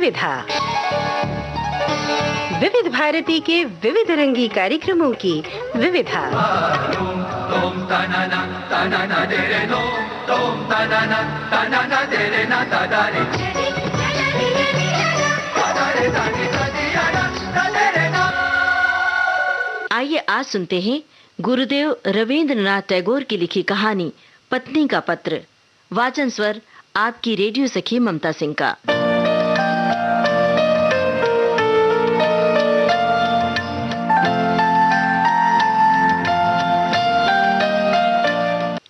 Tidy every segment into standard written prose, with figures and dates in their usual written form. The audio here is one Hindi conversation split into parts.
विविधा। विविध भारती के विविध रंगी कार्यक्रमों की विविधा। आइए आज सुनते हैं गुरुदेव रवींद्रनाथ टैगोर की लिखी कहानी पत्नी का पत्र। वाचन स्वर आपकी रेडियो सखी ममता सिंह का।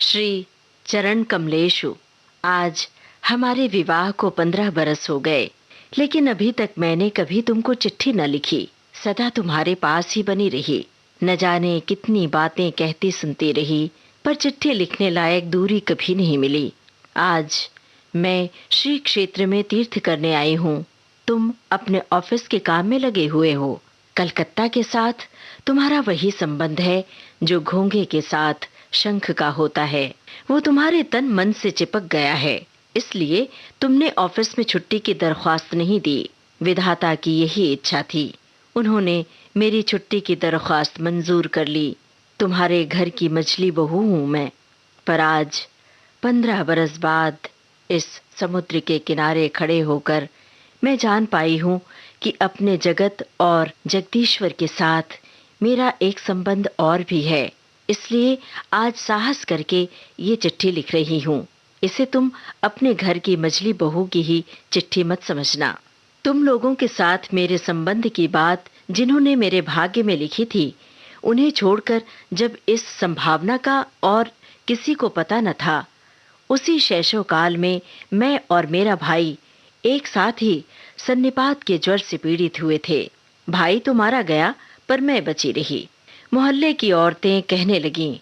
श्री चरण कमलेशु, आज हमारे विवाह को 15 बरस हो गए, लेकिन अभी तक मैंने कभी तुमको चिट्ठी न लिखी। सदा तुम्हारे पास ही बनी रही। न जाने कितनी बातें कहती सुनती रही, पर चिट्ठी लिखने लायक दूरी कभी नहीं मिली। आज मैं श्री क्षेत्र में तीर्थ करने आई हूँ। तुम अपने ऑफिस के काम में लगे हुए हो। कलकत्ता के साथ तुम्हारा वही संबंध है जो घोंघे के साथ शंख का होता है। वो तुम्हारे तन मन से चिपक गया है, इसलिए तुमने ऑफिस में छुट्टी की दरख्वास्त नहीं दी। विधाता की यही इच्छा थी। उन्होंने मेरी छुट्टी की दरख्वास्त मंजूर कर ली। तुम्हारे घर की मछली बहू हूँ मैं। पर आज 15 बरस बाद इस समुद्र के किनारे खड़े होकर मैं जान पाई हूँ कि अपने जगत और जगदीश्वर के साथ मेरा एक संबंध और भी है। इसलिए आज साहस करके ये चिट्ठी लिख रही हूँ। इसे तुम अपने घर की मछली बहू की ही चिट्ठी मत समझना। तुम लोगों के साथ मेरे संबंध की बात जिन्होंने मेरे भाग्य में लिखी थी, उन्हें छोड़कर जब इस संभावना का और किसी को पता न था, उसी शैशव काल में मैं और मेरा भाई एक साथ ही सन्निपात के ज्वर से पीड़ित हुए थे। भाई तो मारा गया, पर मैं बची रही। मोहल्ले की औरतें कहने लगीं,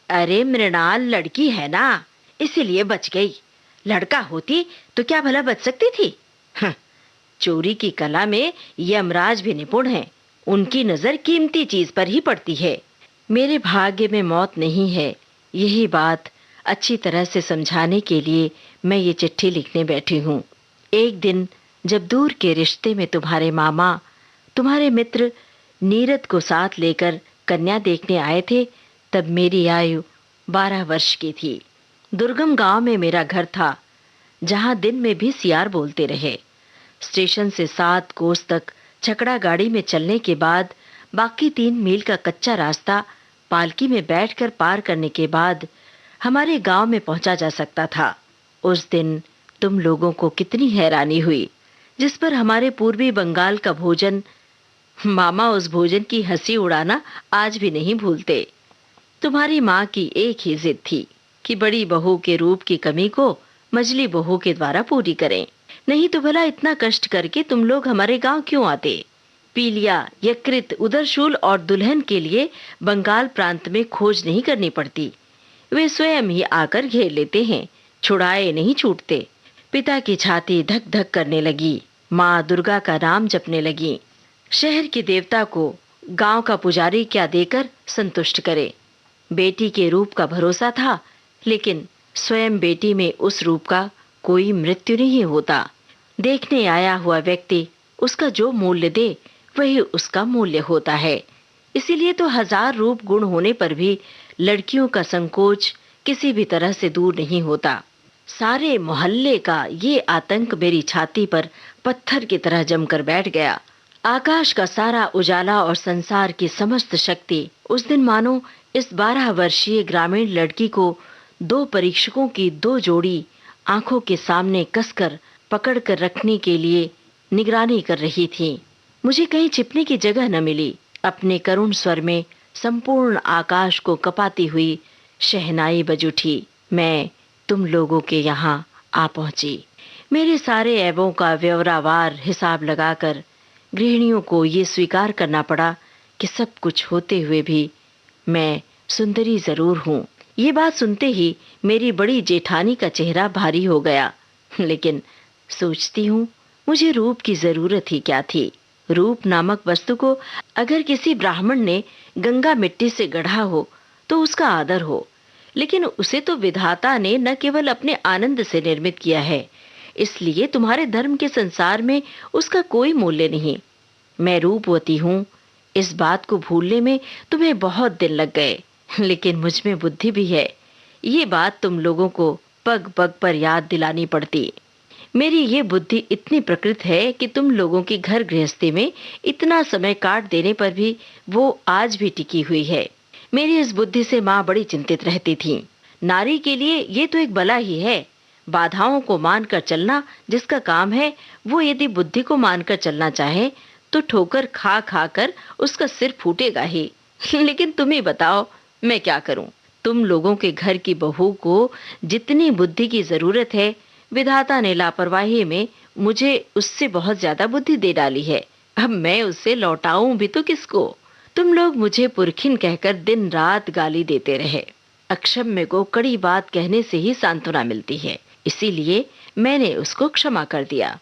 अरे मृणाल लड़की है ना, इसीलिए बच गई। लड़का होती तो क्या भला बच सकती थी? चोरी की कला में यमराज भी निपुण हैं। उनकी नजर कीमती चीज पर ही पड़ती है। मेरे भाग्य में मौत नहीं है, यही बात अच्छी तरह से समझाने के लिए मैं ये चिट्ठी लिखने बैठी हूँ। एक दिन जब दूर के रिश्ते में तुम्हारे मामा तुम्हारे मित्र नीरद को साथ लेकर कन्या देखने आए थे, तब मेरी आयु 12 वर्ष की थी। दुर्गम गांव में मेरा घर था, जहां दिन में भी सियार बोलते रहे। स्टेशन से 7 कोस तक छकड़ा गाड़ी में चलने के बाद बाकी 3 मील का कच्चा रास्ता पालकी में बैठकर पार करने के बाद हमारे गांव में पहुंचा जा सकता था। उस दिन तुम लोगों को कितनी हैरानी हुई, जिस पर हमारे पूर्वी बंगाल का भोजन, मामा उस भोजन की हंसी उड़ाना आज भी नहीं भूलते। तुम्हारी माँ की एक ही जिद थी कि बड़ी बहू के रूप की कमी को मझली बहू के द्वारा पूरी करें। नहीं तो भला इतना कष्ट करके तुम लोग हमारे गांव क्यों आते? पीलिया, यकृत, उदरशूल और दुल्हन के लिए बंगाल प्रांत में खोज नहीं करनी पड़ती। वे स्वयं ही आकर घेर लेते हैं, छुड़ाए नहीं छूटते। पिता की छाती धक धक करने लगी। माँ दुर्गा का नाम जपने लगी। शहर के देवता को गांव का पुजारी क्या देकर संतुष्ट करे। बेटी के रूप का भरोसा था, लेकिन स्वयं बेटी में उस रूप का कोई मृत्यु नहीं होता। देखने आया हुआ व्यक्ति उसका जो मूल्य दे वही उसका मूल्य होता है। इसीलिए तो 1000 रूप गुण होने पर भी लड़कियों का संकोच किसी भी तरह से दूर नहीं होता। सारे मोहल्ले का ये आतंक मेरी छाती पर पत्थर की तरह जमकर बैठ गया। आकाश का सारा उजाला और संसार की समस्त शक्ति उस दिन मानो इस 12 वर्षीय ग्रामीण लड़की को 2 परीक्षकों की 2 जोड़ी आंखों के सामने कसकर पकड़ कर रखने के लिए निगरानी कर रही थी। मुझे कहीं छिपने की जगह न मिली। अपने करुण स्वर में संपूर्ण आकाश को कपाती हुई शहनाई बज उठी। मैं तुम लोगों के यहाँ आ पहुंची। मेरे सारे ऐबों का व्यवरावार हिसाब लगाकर गृहिणियों को ये स्वीकार करना पड़ा कि सब कुछ होते हुए भी मैं सुंदरी जरूर हूँ। ये बात सुनते ही मेरी बड़ी जेठानी का चेहरा भारी हो गया। लेकिन सोचती हूँ, मुझे रूप की जरूरत ही क्या थी? रूप नामक वस्तु को अगर किसी ब्राह्मण ने गंगा मिट्टी से गढ़ा हो तो उसका आदर हो, लेकिन उसे तो विधाता ने न केवल अपने आनंद से निर्मित किया है, इसलिए तुम्हारे धर्म के संसार में उसका कोई मूल्य नहीं। मैं रूपवती हूँ, इस बात को भूलने में तुम्हें बहुत दिन लग गए, लेकिन मुझ में बुद्धि भी है। ये बात तुम लोगों को पग पग पर याद दिलानी पड़ती। मेरी ये बुद्धि इतनी प्रकृत है कि तुम लोगों की घर गृहस्थी में इतना समय काट देने पर भी वो आज भी टिकी हुई है। मेरी इस बुद्धि से माँ बड़ी चिंतित रहती थी। नारी के लिए ये तो एक बला ही है। बाधाओं को मानकर चलना जिसका काम है, वो यदि बुद्धि को मानकर चलना चाहे तो ठोकर खा खा कर उसका सिर फूटेगा ही। लेकिन तुम ही बताओ, मैं क्या करूं? तुम लोगों के घर की बहू को जितनी बुद्धि की जरूरत है, विधाता ने लापरवाही में मुझे उससे बहुत ज्यादा बुद्धि दे डाली है। अब मैं उससे लौटाऊं भी तो किसको? तुम लोग मुझे पुरखिन कहकर दिन रात गाली देते रहे। अक्षम्य को कड़ी बात कहने से ही सांत्वना मिलती है, इसीलिए मैंने उसको क्षमा कर दिया।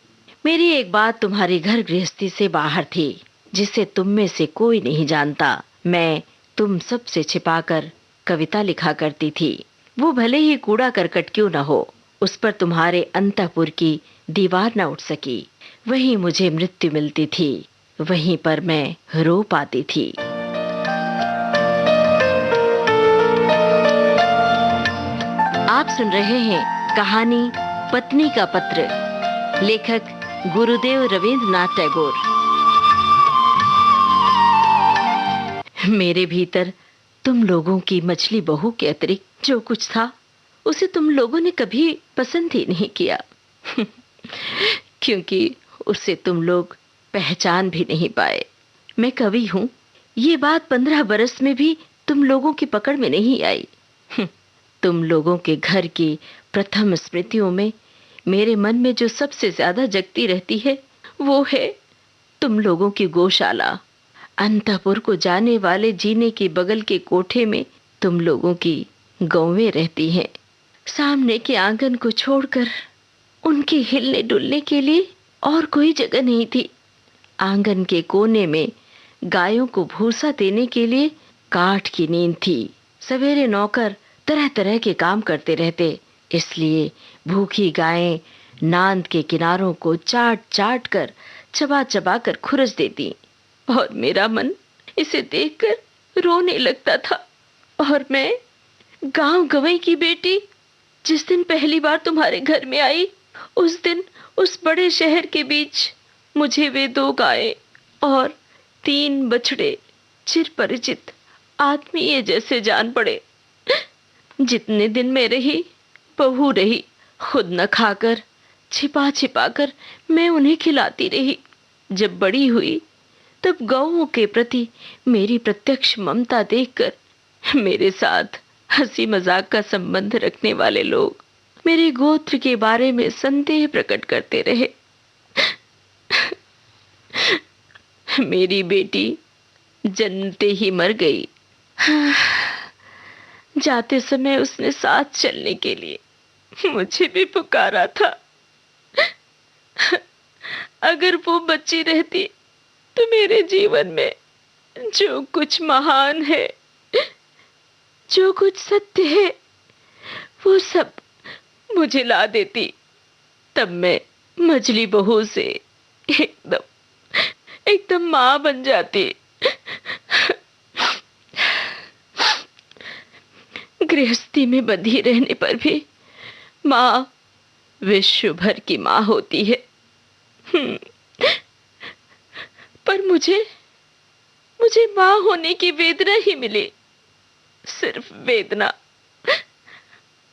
मेरी एक बात तुम्हारी घर गृहस्थी से बाहर थी, जिसे तुम में से कोई नहीं जानता। मैं तुम सबसे छिपाकर कविता लिखा करती थी। वो भले ही कूड़ा करकट क्यों न हो, उस पर तुम्हारे अंतःपुर की दीवार न उठ सकी। वहीं मुझे मृत्यु मिलती थी, वहीं पर मैं रो पाती थी। आप सुन रहे हैं कहानी पत्नी का पत्र, लेखक गुरुदेव रवींद्रनाथ टैगोर। मेरे भीतर तुम लोगों की मछली बहू के अतिरिक्त जो कुछ था, उसे तुम लोगों ने कभी पसंद ही नहीं किया। क्योंकि उसे तुम लोग पहचान भी नहीं पाए। मैं कवि हूं, ये बात 15 बरस में भी तुम लोगों की पकड़ में नहीं आई। तुम लोगों के घर की प्रथम स्मृतियों में मेरे मन में जो सबसे ज्यादा जगती रहती है, वो है तुम लोगों की गौशाला। अंतःपुर को जाने वाले जीने के बगल के कोठे में तुम लोगों की गौवें रहती हैं। सामने के आंगन को छोड़कर उनके हिलने डुलने के लिए और कोई जगह नहीं थी। आंगन के कोने में गायों को भूसा देने के लिए काठ की नींद थी। सवेरे नौकर तरह तरह के काम करते रहते, इसलिए भूखी गायें नांद के किनारों को चाट चाट कर, चबा चबा कर खुरच देती, और मेरा मन इसे देखकर रोने लगता था। और मैं, गांव गंवई की बेटी, जिस दिन पहली बार तुम्हारे घर में आई, उस दिन उस बड़े शहर के बीच मुझे वे 2 गायें और 3 बछड़े चिरपरिचित आत्मीय जैसे जान पड़े। जितने दिन मैं रही, बहू रही, खुद न खाकर छिपा छिपा कर मैं उन्हें खिलाती रही। जब बड़ी हुई, तब गौओं के प्रति मेरी प्रत्यक्ष ममता देखकर मेरे साथ हंसी मजाक का संबंध रखने वाले लोग मेरे गोत्र के बारे में संदेह प्रकट करते रहे। मेरी बेटी जन्मते ही मर गई। जाते समय उसने साथ चलने के लिए मुझे भी पुकारा था। अगर वो बच्ची रहती तो मेरे जीवन में जो कुछ महान है, जो कुछ सत्य है, वो सब मुझे ला देती। तब मैं मझली बहू से एकदम मां बन जाती। गृहस्थी में बंधी रहने पर भी मां विश्व भर की मां होती है। पर मुझे मां होने की वेदना ही मिली, सिर्फ वेदना।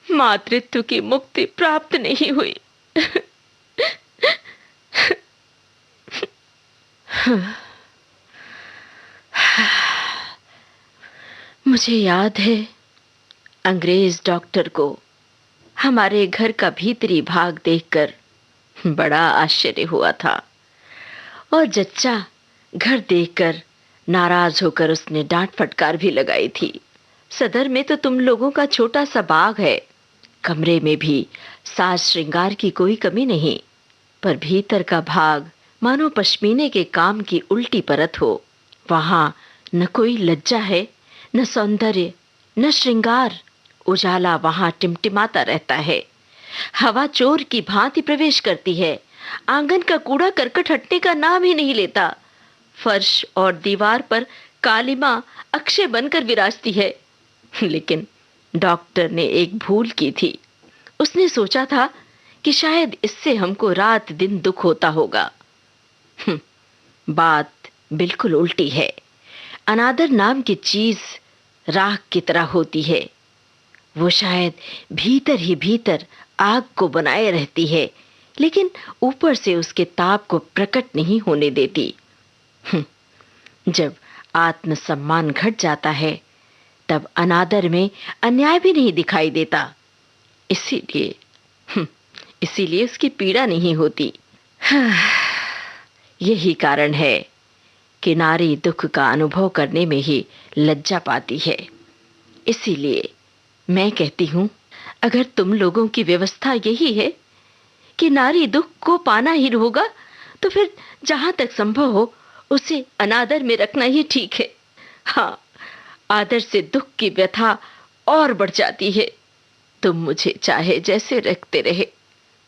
मातृत्व की मुक्ति प्राप्त नहीं हुई। मुझे याद है, अंग्रेज डॉक्टर को हमारे घर का भीतरी भाग देखकर बड़ा आश्चर्य हुआ था, और जच्चा घर देखकर नाराज होकर उसने डांट फटकार भी लगाई थी। सदर में तो तुम लोगों का छोटा सा बाग है, कमरे में भी साज श्रृंगार की कोई कमी नहीं, पर भीतर का भाग मानो पश्मीने के काम की उल्टी परत हो। वहां न कोई लज्जा है, न सौंदर्य, न श्रृंगार। उजाला वहां टिमटिमाता रहता है। हवा चोर की भांति प्रवेश करती है। आंगन का कूड़ा करकट हटने का नाम ही नहीं लेता। फर्श और दीवार पर कालिमा अक्षय बनकर विराजती है। लेकिन डॉक्टर ने एक भूल की थी। उसने सोचा था कि शायद इससे हमको रात दिन दुख होता होगा। बात बिल्कुल उल्टी है। अनादर नाम की चीज राख की तरह होती है। वो शायद भीतर ही भीतर आग को बनाए रहती है, लेकिन ऊपर से उसके ताप को प्रकट नहीं होने देती। जब आत्मसम्मान घट जाता है, तब अनादर में अन्याय भी नहीं दिखाई देता। इसीलिए उसकी पीड़ा नहीं होती। यही कारण है कि नारी दुख का अनुभव करने में ही लज्जा पाती है। इसीलिए मैं कहती हूं, अगर तुम लोगों की व्यवस्था यही है कि नारी दुख को पाना ही होगा, तो फिर जहां तक संभव हो उसे अनादर में रखना ही ठीक है। हाँ, आदर से दुख की व्यथा और बढ़ जाती है। तुम मुझे चाहे जैसे रखते रहे,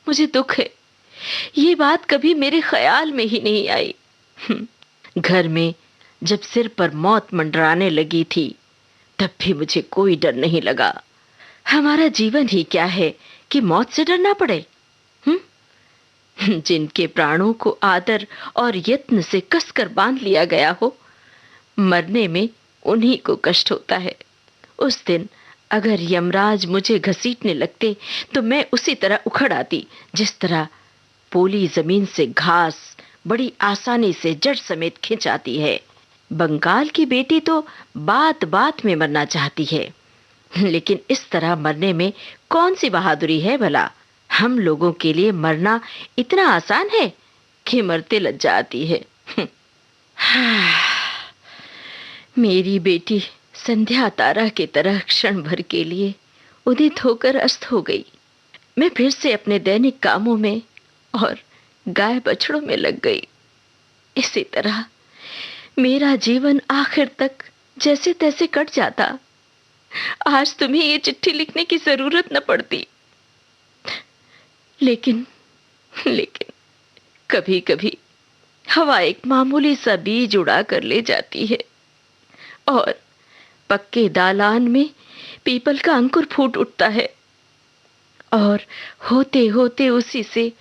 मुझे दुख है। ये बात कभी मेरे ख्याल में ही नहीं आई। घर में जब सिर पर मौत मंडराने लगी थी, तब भी मुझे कोई डर नहीं लगा। हमारा जीवन ही क्या है कि मौत से डरना पड़े? जिनके प्राणों को आदर और यत्न से कसकर बांध लिया गया हो, मरने में उन्हीं को कष्ट होता है। उस दिन अगर यमराज मुझे घसीटने लगते, तो मैं उसी तरह उखड़ आती जिस तरह पोली जमीन से घास बड़ी आसानी से जड़ समेत खिंच आती है। बंगाल की बेटी तो बात बात में मरना चाहती है, लेकिन इस तरह मरने में कौन सी बहादुरी है भला? हम लोगों के लिए मरना इतना आसान है कि मरते लज्जा आती है। मेरी बेटी संध्या तारा की तरह क्षण भर के लिए उदित होकर अस्त हो गई। मैं फिर से अपने दैनिक कामों में और गाय बछड़ों में लग गई। इसी तरह मेरा जीवन आखिर तक जैसे तैसे कट जाता। आज तुम्हें ये चिट्ठी लिखने की जरूरत न पड़ती। लेकिन कभी कभी हवा एक मामूली सा बीज उड़ा कर ले जाती है और पक्के दालान में पीपल का अंकुर फूट उठता है, और होते होते उसी से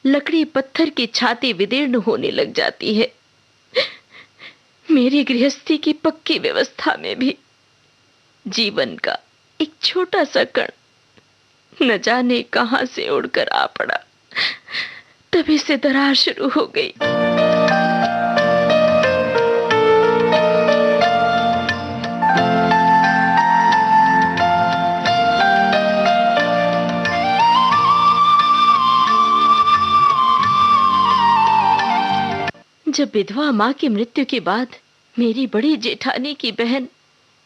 लकड़ी पत्थर की छाती विदीर्ण होने लग जाती है। मेरी गृहस्थी की पक्की व्यवस्था में भी जीवन का एक छोटा सा कण न जाने कहां से उड़कर आ पड़ा। तभी से दरार शुरू हो गई। जब विधवा मां की मृत्यु के बाद मेरी बड़ी जेठानी की बहन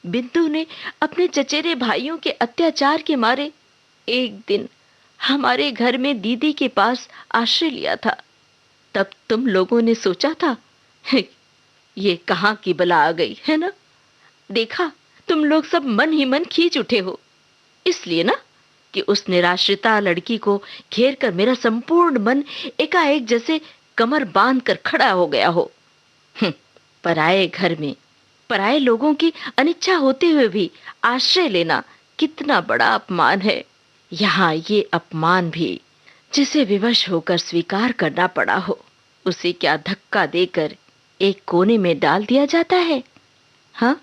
बिंदु ने अपने चचेरे भाइयों के अत्याचार के मारे एक दिन हमारे घर में दीदी के पास आश्रय लिया था, तब तुम लोगों ने सोचा था ये कहां की बला आ गई है ना? देखा, तुम लोग सब मन ही मन खींच उठे हो, इसलिए ना कि उस निराश्रिता लड़की को घेर कर मेरा संपूर्ण मन एकाएक जैसे कमर बांध कर खड़ा हो गया हो। पराए घर में पराए लोगों की अनिच्छा होते हुए भी आश्रय लेना कितना बड़ा अपमान है। यहाँ ये अपमान भी जिसे विवश होकर स्वीकार करना पड़ा हो, उसे क्या धक्का देकर एक कोने में डाल दिया जाता है? हाँ,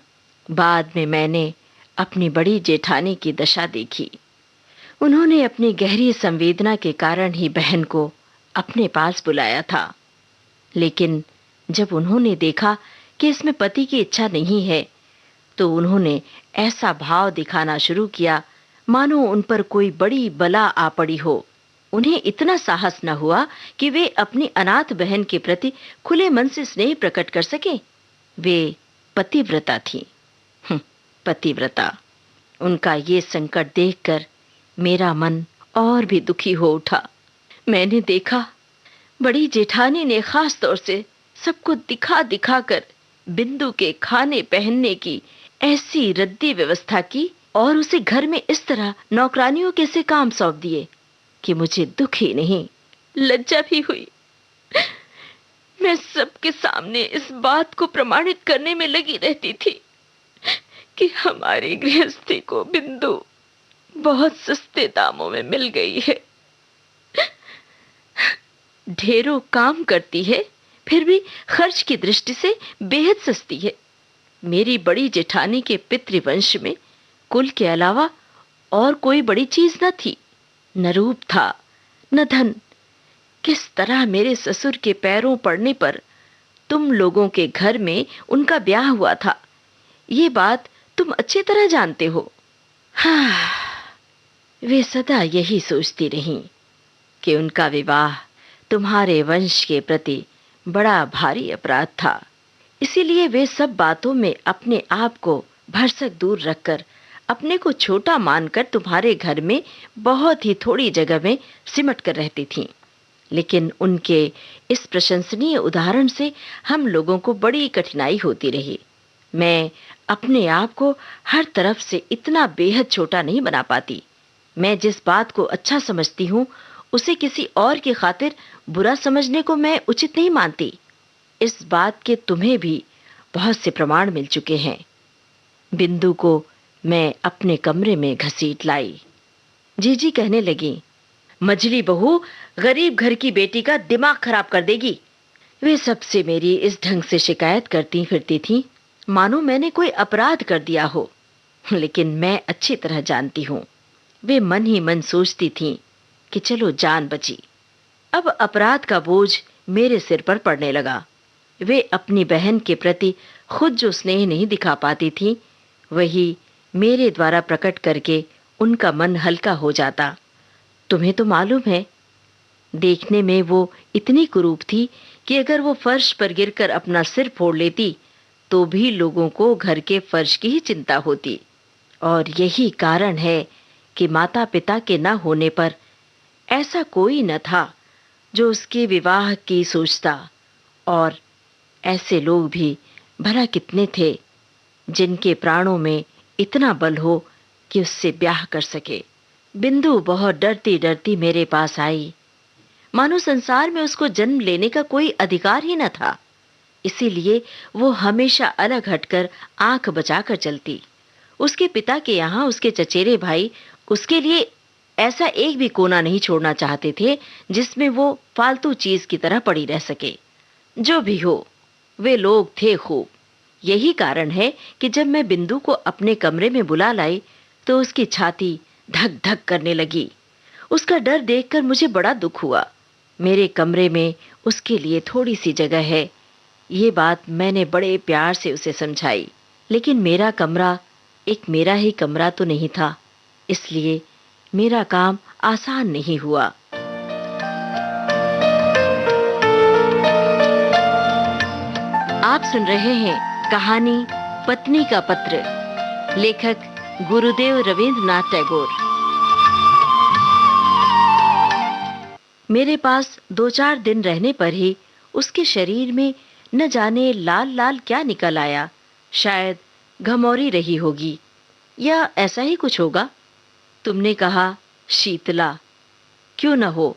बाद में मैंने अपनी बड़ी जेठानी की दशा देखी। उन्होंने अपनी गहरी संवेदना के कारण ही बहन को अपने पास बुलाया था, लेकिन जब उन्होंने देखा कि इसमें पति की इच्छा नहीं है, तो उन्होंने ऐसा भाव दिखाना शुरू किया मानो उन पर कोई बड़ी बला आ पड़ी हो। उन्हें इतना साहस न हुआ कि वे अपनी अनाथ बहन के प्रति खुले मन से स्नेह प्रकट कर सके। वे पतिव्रता थी। पतिव्रता। उनका ये संकट देखकर मेरा मन और भी दुखी हो उठा। मैंने देखा बड़ी जेठानी ने खास तौर से सबको दिखा दिखा कर बिंदु के खाने पहनने की ऐसी रद्दी व्यवस्था की और उसे घर में इस तरह नौकरानियों के से काम सौंप दिए कि मुझे दुख ही नहीं, लज्जा भी हुई। मैं सबके सामने इस बात को प्रमाणित करने में लगी रहती थी कि हमारी गृहस्थी को बिंदु बहुत सस्ते दामों में मिल गई है। ढेरों काम करती है, फिर भी खर्च की दृष्टि से बेहद सस्ती है। मेरी बड़ी जेठानी के पितृवंश में कुल के अलावा और कोई बड़ी चीज न थी, न रूप था, न धन। किस तरह मेरे ससुर के पैरों पड़ने पर तुम लोगों के घर में उनका ब्याह हुआ था, ये बात तुम अच्छी तरह जानते हो। हाँ, वे सदा यही सोचती रहीं कि उनका विवाह तुम्हारे वंश के प्रति बड़ा भारी अपराध था। इसीलिए वे सब बातों में अपने आप को भरसक दूर रखकर अपने को छोटा मानकर तुम्हारे घर में बहुत ही थोड़ी जगह में सिमट कर रहती थीं। लेकिन उनके इस प्रशंसनीय उदाहरण से हम लोगों को बड़ी कठिनाई होती रही। मैं अपने आप को हर तरफ से इतना बेहद छोटा नहीं बना पाती। मैं जिस बात को अच्छा समझती हूँ उसे किसी और की खातिर बुरा समझने को मैं उचित नहीं मानती। इस बात के तुम्हें भी बहुत से प्रमाण मिल चुके हैं। बिंदु को मैं अपने कमरे में घसीट लाई। जीजी कहने लगी, मझली बहू गरीब घर की बेटी का दिमाग खराब कर देगी। वे सबसे मेरी इस ढंग से शिकायत करती फिरती थीं, मानो मैंने कोई अपराध कर दिया हो। लेकिन मैं अच्छी तरह जानती हूँ, वे मन ही मन सोचती थीं कि चलो जान बची। अब अपराध का बोझ मेरे सिर पर पड़ने लगा। वे अपनी बहन के प्रति खुद जो स्नेह नहीं दिखा पाती थीं, वही मेरे द्वारा प्रकट करके उनका मन हल्का हो जाता। तुम्हें तो मालूम है, देखने में वो इतनी कुरूप थी कि अगर वो फर्श पर गिरकर अपना सिर फोड़ लेती तो भी लोगों को घर के फर्श की ही चिंता होती। और यही कारण है कि माता पिता के न होने पर ऐसा कोई न था जो उसके विवाह की सोचता। और ऐसे लोग भी भला कितने थे जिनके प्राणों में इतना बल हो कि उससे ब्याह कर सके। बिंदु बहुत डरती डरती मेरे पास आई, मानो संसार में उसको जन्म लेने का कोई अधिकार ही न था। इसीलिए वो हमेशा अलग हटकर आंख बचाकर चलती। उसके पिता के यहाँ उसके चचेरे भाई उसके लिए ऐसा एक भी कोना नहीं छोड़ना चाहते थे जिसमें वो फालतू चीज की तरह पड़ी रह सके। जो भी हो, वे लोग थे खूब। यही कारण है कि जब मैं बिंदु को अपने कमरे में बुला लाई तो उसकी छाती धक धक करने लगी। उसका डर देखकर मुझे बड़ा दुख हुआ। मेरे कमरे में उसके लिए थोड़ी सी जगह है, ये बात मैंने बड़े प्यार से उसे समझाई। लेकिन मेरा कमरा एक मेरा ही कमरा तो नहीं था, इसलिए मेरा काम आसान नहीं हुआ। आप सुन रहे हैं कहानी पत्नी का पत्र, लेखक गुरुदेव रवींद्रनाथ टैगोर। मेरे पास 2-4 दिन रहने पर ही उसके शरीर में न जाने लाल लाल क्या निकल आया। शायद घमौरी रही होगी या ऐसा ही कुछ होगा। तुमने कहा शीतला, क्यों न हो,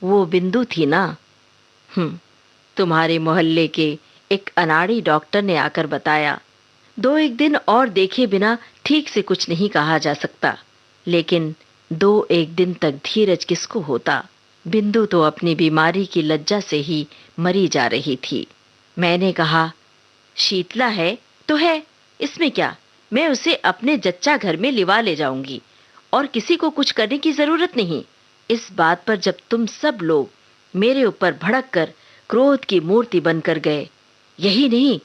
वो बिंदु थी ना। तुम्हारे मोहल्ले के एक अनाड़ी डॉक्टर ने आकर बताया। 2-1 दिन और देखे बिना ठीक से कुछ नहीं कहा जा सकता, लेकिन 2-1 दिन तक धीरज किसको होता। बिंदु तो अपनी बीमारी की लज्जा से ही मरी जा रही थी। मैंने कहा, शीतला है तो है, इसमें क्या, मैं उसे अपने जच्चा घर में लिवा ले जाऊंगी और किसी को कुछ करने की जरूरत नहीं। इस बात पर जब तुम सब लोग मेरे ऊपर भड़क कर क्रोध की मूर्ति बनकर गए, यही नहीं,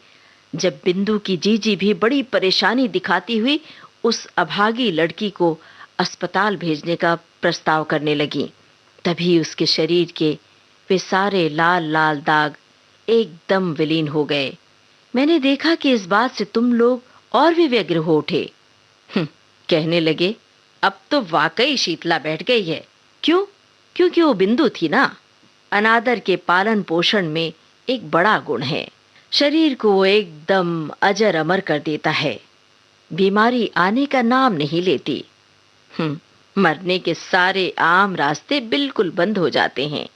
जब बिंदु की जीजी भी बड़ी परेशानी दिखाती हुई उस अभागी लड़की को अस्पताल भेजने का प्रस्ताव करने लगी, तभी उसके शरीर के वे सारे लाल लाल दाग एकदम विलीन हो गए। मैंने देखा कि इस बात से तुम लोग और भी व्यग्र हो उठे। कहने लगे, अब तो वाकई शीतला बैठ गई है। क्यों? क्योंकि वो बिंदु थी ना। अनादर के पालन पोषण में एक बड़ा गुण है, शरीर को वो एकदम अजर अमर कर देता है। बीमारी आने का नाम नहीं लेती। मरने के सारे आम रास्ते बिल्कुल बंद हो जाते हैं।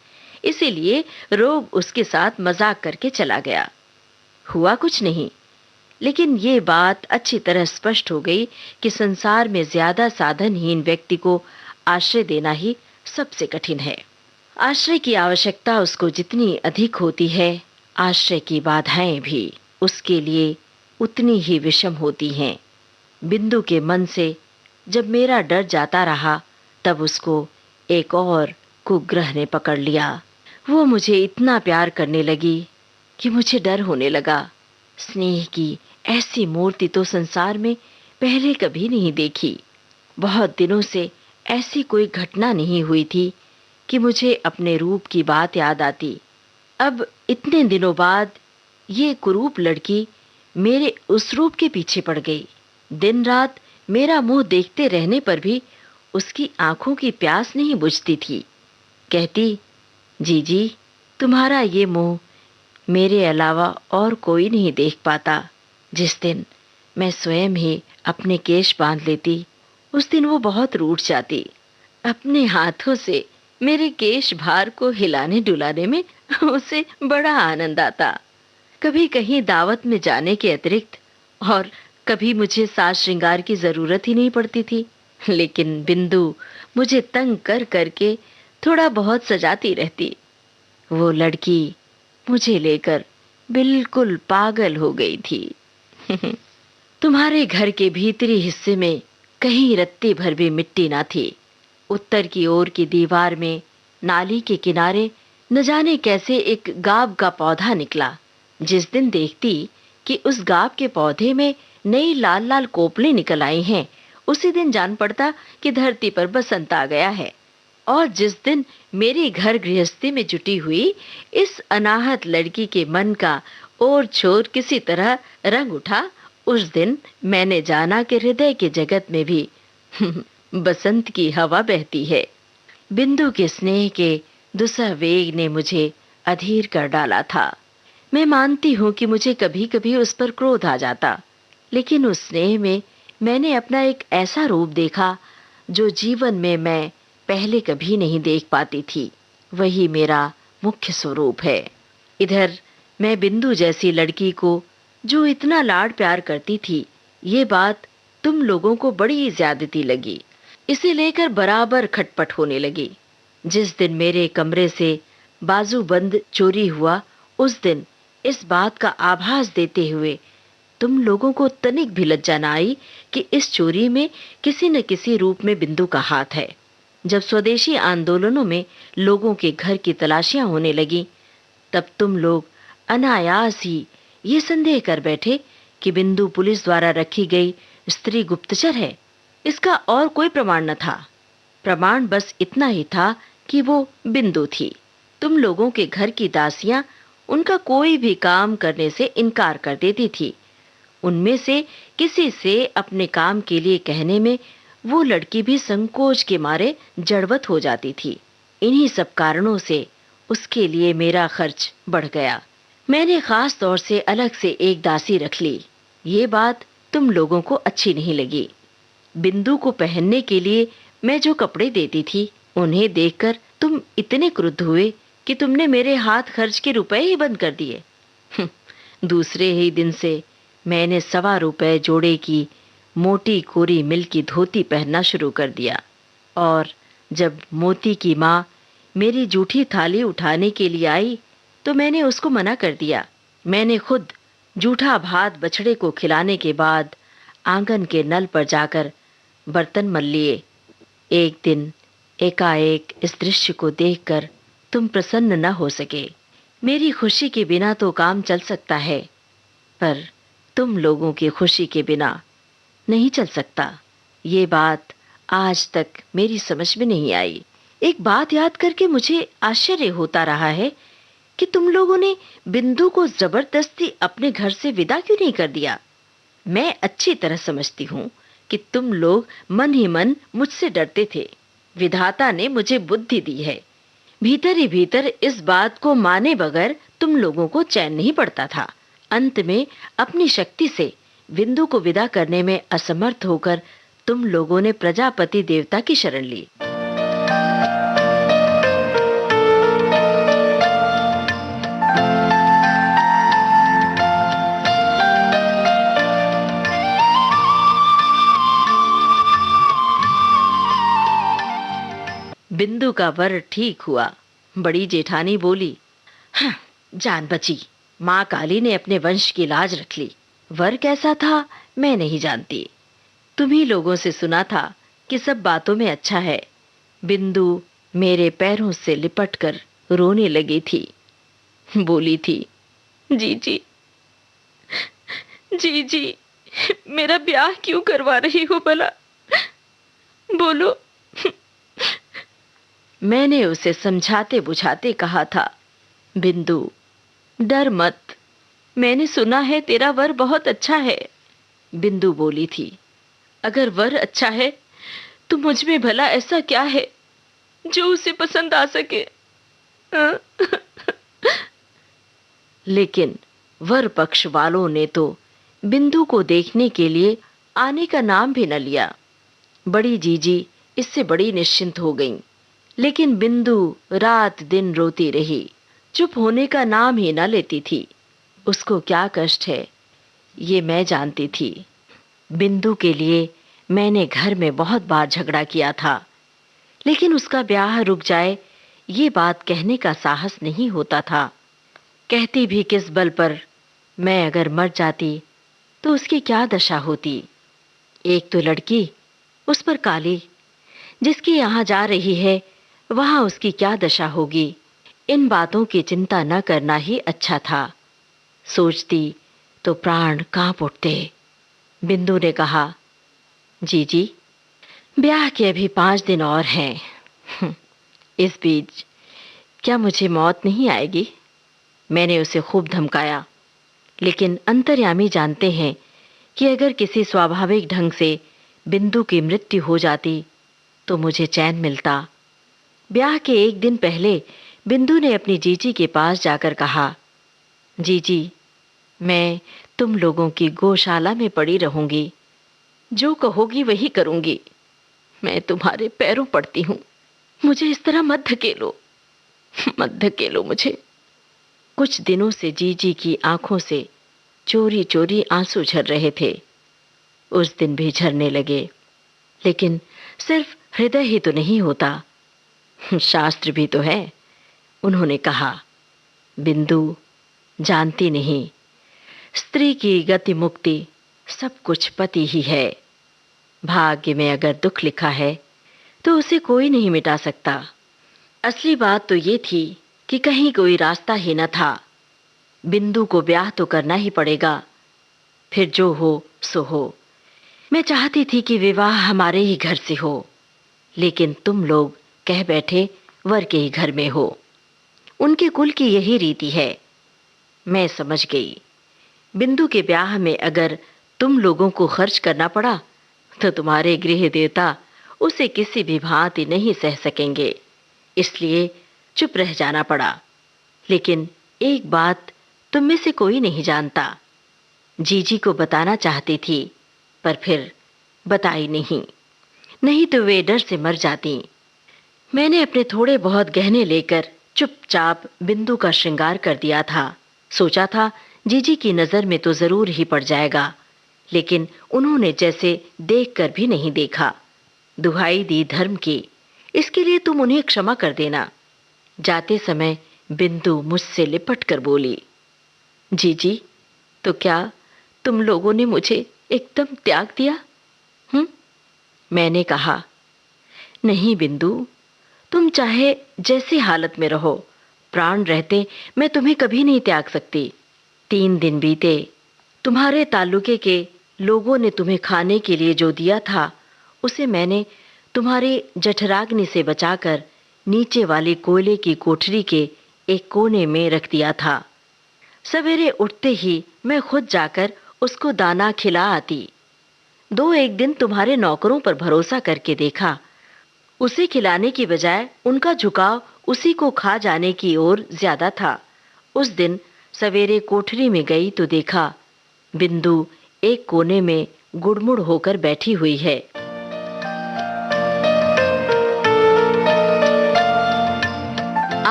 इसीलिए रोग उसके साथ मजाक करके चला गया। हुआ कुछ नहीं, लेकिन ये बात अच्छी तरह स्पष्ट हो गई कि संसार में ज्यादा साधनहीन व्यक्ति को आश्रय देना ही सबसे कठिन है। आश्रय की आवश्यकता उसको जितनी अधिक होती है, आश्रय की बाधाएं भी उसके लिए उतनी ही विषम होती हैं। बिंदु के मन से जब मेरा डर जाता रहा, तब उसको एक और कुग्रह ने पकड़ लिया। वो मुझे इतना प्यार करने लगी कि मुझे डर होने लगा। स्नेह की ऐसी मूर्ति तो संसार में पहले कभी नहीं देखी। बहुत दिनों से ऐसी कोई घटना नहीं हुई थी कि मुझे अपने रूप की बात याद आती। अब इतने दिनों बाद ये कुरूप लड़की मेरे उस रूप के पीछे पड़ गई। दिन रात मेरा मुंह देखते रहने पर भी उसकी आंखों की प्यास नहीं बुझती थी। कहती, जीजी, तुम्हारा ये मुंह मेरे अलावा और कोई नहीं देख पाता। जिस दिन मैं स्वयं ही अपने केश बांध लेती, उस दिन वो बहुत रूठ जाती। अपने हाथों से मेरे केश भार को हिलाने डुलाने में उसे बड़ा आनंद आता। कभी कहीं दावत में जाने के अतिरिक्त और कभी मुझे साज श्रृंगार की जरूरत ही नहीं पड़ती थी। लेकिन बिंदु मुझे तंग कर करके थोड़ा बहुत सजाती रहती। वो लड़की मुझे लेकर बिल्कुल पागल हो गई थी। तुम्हारे घर के भीतरी हिस्से में कहीं रत्ती भर भी मिट्टी ना थी। उत्तर की ओर की दीवार में नाली के किनारे न जाने कैसे एक गाब का पौधा निकला। जिस दिन देखती कि उस गाब के पौधे में नई लाल लाल कोपलें निकल आई हैं, उसी दिन जान पड़ता कि धरती पर बसंत आ गया है। और जिस दिन मेरी घर गृहस्थी में जुटी हुई इस अनाहत लड़की के मन का ओर छोर किसी तरह रंग उठा, उस दिन मैंने जाना कि हृदय के जगत में भी बसंत की हवा बहती है। बिंदु के स्नेह के दुसह वेग ने मुझे अधीर कर डाला था। मैं मानती हूँ कि मुझे कभी कभी उस पर क्रोध आ जाता, लेकिन उस स्नेह में मैंने अपना एक ऐसा रूप देखा जो जीवन में मैं पहले कभी नहीं देख पाती थी। वही मेरा मुख्य स्वरूप है। इधर मैं बिंदु जैसी लड़की को जो इतना लाड प्यार करती थी, ये बात तुम लोगों को बड़ी ज्यादती लगी। इसे लेकर बराबर खटपट होने लगी। जिस दिन मेरे कमरे से बाजूबंद चोरी हुआ, उस दिन इस बात का आभास देते हुए तुम लोगों को तनिक भी लज्जा न आई कि इस चोरी में किसी न किसी रूप में बिंदु का हाथ है। जब स्वदेशी आंदोलनों में लोगों के घर की तलाशियां होने लगी, तब तुम लोग अनायास ही ये संदेह कर बैठे कि बिंदु पुलिस द्वारा रखी गई स्त्री गुप्तचर है। इसका और कोई प्रमाण न था। प्रमाण बस इतना ही था कि वो बिंदु थी। तुम लोगों के घर की दासियां उनका कोई भी काम करने से इनकार कर देती थी। उनमें से किसी से अपने काम के लिए कहने में वो लड़की भी संकोच के मारे जड़वत हो जाती थी। इन्हीं सब कारणों से उसके लिए मेरा खर्च बढ़ गया। मैंने खास तौर से अलग से एक दासी रख ली। ये बात तुम लोगों को अच्छी नहीं लगी। बिंदु को पहनने के लिए मैं जो कपड़े देती थी, उन्हें देखकर तुम इतने क्रुद्ध हुए कि तुमने मेरे हाथ खर्च के रुपए ही बंद कर दिए। दूसरे ही दिन से मैंने ₹1.25 जोड़े की मोटी कोरी मिल की धोती पहनना शुरू कर दिया। और जब मोती की माँ मेरी जूठी थाली उठाने के लिए आई, तो मैंने उसको मना कर दिया। मैंने खुद जूठा भात बछड़े को खिलाने के बाद आंगन के नल पर जाकर बर्तन मल लिए। एक दिन एकाएक इस दृश्य को देखकर तुम प्रसन्न न हो सके। मेरी खुशी के बिना तो काम चल सकता है, पर तुम लोगों की खुशी के बिना नहीं चल सकता। ये बात आज तक मेरी समझ में नहीं आई। एक बात याद करके मुझे आश्चर्य होता रहा है कि तुम लोगों ने बिंदु को जबरदस्ती अपने घर से विदा क्यों नहीं कर दिया। मैं अच्छी तरह समझती हूँ कि तुम लोग मन ही मन मुझसे डरते थे। विधाता ने मुझे बुद्धि दी है। भीतर ही भीतर इस बात को माने बगैर तुम लोगों को चैन नहीं पड़ता था। अंत में अपनी शक्ति से बिंदु को विदा करने में असमर्थ होकर तुम लोगों ने प्रजापति देवता की शरण ली। बिंदु का वर ठीक हुआ। बड़ी जेठानी बोली, हाँ, जान बची। माँ काली ने अपने वंश की लाज रख ली। वर कैसा था मैं नहीं जानती, तुम्ही लोगों से सुना था कि सब बातों में अच्छा है। बिंदु मेरे पैरों से लिपटकर रोने लगी थी। बोली थी, जीजी जीजी, मेरा ब्याह क्यों करवा रही हो भला, बोलो। मैंने उसे समझाते बुझाते कहा था, बिंदु डर मत, मैंने सुना है तेरा वर बहुत अच्छा है। बिंदु बोली थी, अगर वर अच्छा है तो मुझ में भला ऐसा क्या है जो उसे पसंद आ सके। लेकिन वर पक्ष वालों ने तो बिंदु को देखने के लिए आने का नाम भी न लिया। बड़ी जीजी इससे बड़ी निश्चिंत हो गईं, लेकिन बिंदु रात दिन रोती रही, चुप होने का नाम ही न लेती थी। उसको क्या कष्ट है ये मैं जानती थी। बिंदु के लिए मैंने घर में बहुत बार झगड़ा किया था, लेकिन उसका ब्याह रुक जाए ये बात कहने का साहस नहीं होता था। कहती भी किस बल पर, मैं अगर मर जाती तो उसकी क्या दशा होती। एक तो लड़की, उस पर काली, जिसकी यहाँ जा रही है वहां उसकी क्या दशा होगी। इन बातों की चिंता न करना ही अच्छा था। सोचती तो प्राण कांप उठते। बिंदु ने कहा, जीजी, ब्याह के अभी 5 दिन और हैं। इस बीच क्या मुझे मौत नहीं आएगी। मैंने उसे खूब धमकाया, लेकिन अंतर्यामी जानते हैं कि अगर किसी स्वाभाविक ढंग से बिंदु की मृत्यु हो जाती तो मुझे चैन मिलता। ब्याह के 1 दिन पहले बिंदु ने अपनी जीजी के पास जाकर कहा, जीजी, मैं तुम लोगों की गौशाला में पड़ी रहूंगी, जो कहोगी वही करूंगी। मैं तुम्हारे पैरों पड़ती हूं, मुझे इस तरह मत धकेलो, मत धकेलो मुझे। कुछ दिनों से जीजी की आंखों से चोरी चोरी आंसू झर रहे थे। उस दिन भी झरने लगे, लेकिन सिर्फ हृदय ही तो नहीं होता, शास्त्र भी तो है। उन्होंने कहा, बिंदु जानती नहीं, स्त्री की गति मुक्ति सब कुछ पति ही है। भाग्य में अगर दुख लिखा है तो उसे कोई नहीं मिटा सकता। असली बात तो ये थी कि कहीं कोई रास्ता ही न था। बिंदु को ब्याह तो करना ही पड़ेगा, फिर जो हो सो हो। मैं चाहती थी कि विवाह हमारे ही घर से हो, लेकिन तुम लोग कह बैठे वर के ही घर में हो। उनके कुल की यही रीति है। मैं समझ गई, बिंदु के ब्याह में अगर तुम लोगों को खर्च करना पड़ा तो तुम्हारे गृह देवता उसे किसी भी भांति नहीं सह सकेंगे, इसलिए चुप रह जाना पड़ा। लेकिन एक बात तुम में से कोई नहीं जानता। जीजी को बताना चाहती थी, पर फिर बताई नहीं, नहीं तो वे डर से मर जाती। मैंने अपने थोड़े बहुत गहने लेकर चुपचाप बिंदु का श्रृंगार कर दिया था। सोचा था जीजी की नजर में तो जरूर ही पड़ जाएगा, लेकिन उन्होंने जैसे देखकर भी नहीं देखा। दुहाई दी धर्म की, इसके लिए तुम उन्हें क्षमा कर देना। जाते समय बिंदु मुझसे लिपट कर बोली, जीजी, तो क्या तुम लोगों ने मुझे एकदम त्याग दिया? मैंने कहा, नहीं बिंदु, तुम चाहे जैसी हालत में रहो, प्राण रहते मैं तुम्हें कभी नहीं त्याग सकती। 3 दिन बीते, तुम्हारे ताल्लुके के लोगों ने तुम्हें खाने के लिए जो दिया था उसे मैंने तुम्हारे जठराग्नि से बचाकर नीचे वाली कोयले की कोठरी के एक कोने में रख दिया था। सवेरे उठते ही मैं खुद जाकर उसको दाना खिला आती। 2-1 दिन तुम्हारे नौकरों पर भरोसा करके देखा, उसे खिलाने की बजाय उनका झुकाव उसी को खा जाने की ओर ज्यादा था। उस दिन सवेरे कोठरी में गई तो देखा बिंदु एक कोने में गुड़मुड़ होकर बैठी हुई है।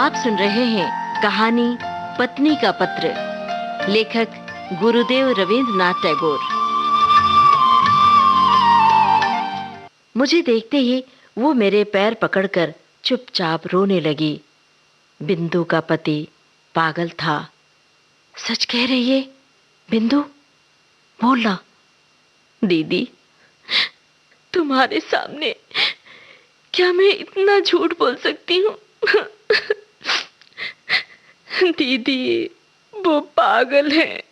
आप सुन रहे हैं कहानी पत्नी का पत्र, लेखक गुरुदेव रवींद्रनाथ टैगोर। मुझे देखते ही वो मेरे पैर पकड़कर चुपचाप रोने लगी। बिंदु का पति पागल था। सच कह रही है बिंदु? बोलना। दीदी, तुम्हारे सामने क्या मैं इतना झूठ बोल सकती हूँ? दीदी, वो पागल है।